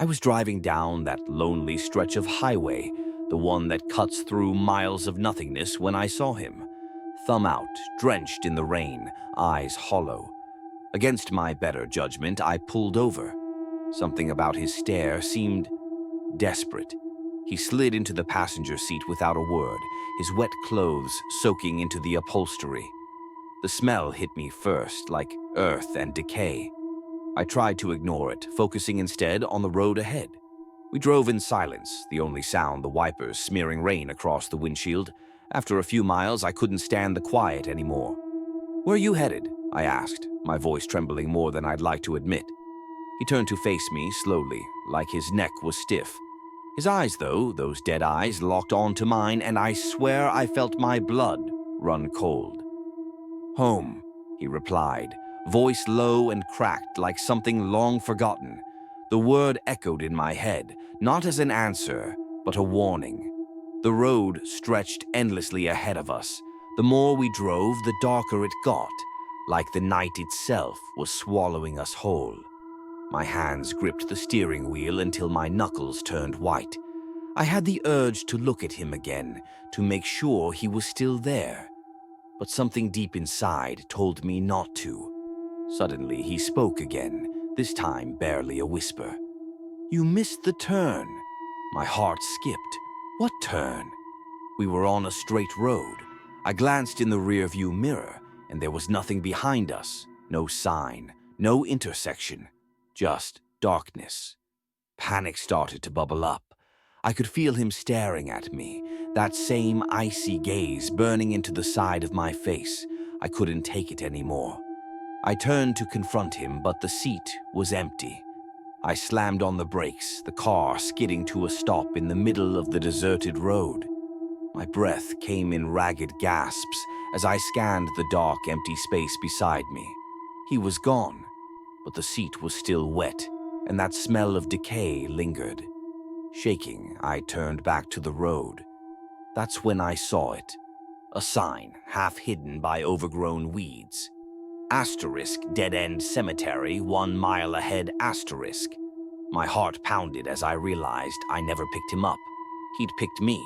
I was driving down that lonely stretch of highway, the one that cuts through miles of nothingness, when I saw him. Thumb out, drenched in the rain, eyes hollow. Against my better judgment, I pulled over. Something about his stare seemed desperate. He slid into the passenger seat without a word, his wet clothes soaking into the upholstery. The smell hit me first, like earth and decay. I tried to ignore it, focusing instead on the road ahead. We drove in silence, the only sound the wipers smearing rain across the windshield. After a few miles, I couldn't stand the quiet anymore. "Where are you headed?" I asked, my voice trembling more than I'd like to admit. He turned to face me slowly, like his neck was stiff. His eyes, though, those dead eyes, locked onto mine, and I swear I felt my blood run cold. "Home," he replied, voice low and cracked like something long forgotten. The word echoed in my head, not as an answer, but a warning. The road stretched endlessly ahead of us. The more we drove, the darker it got, like the night itself was swallowing us whole. My hands gripped the steering wheel until my knuckles turned white. I had the urge to look at him again, to make sure he was still there. But something deep inside told me not to. Suddenly he spoke again, this time barely a whisper. "You missed the turn." My heart skipped. What turn? We were on a straight road. I glanced in the rearview mirror, and there was nothing behind us. No sign, no intersection, just darkness. Panic started to bubble up. I could feel him staring at me, that same icy gaze burning into the side of my face. I couldn't take it anymore. I turned to confront him, but the seat was empty. I slammed on the brakes, the car skidding to a stop in the middle of the deserted road. My breath came in ragged gasps as I scanned the dark, empty space beside me. He was gone, but the seat was still wet, and that smell of decay lingered. Shaking, I turned back to the road. That's when I saw it. A sign, half hidden by overgrown weeds. Asterisk dead-end cemetery 1 mile ahead asterisk. My heart pounded as I realized I never picked him up. He'd picked me.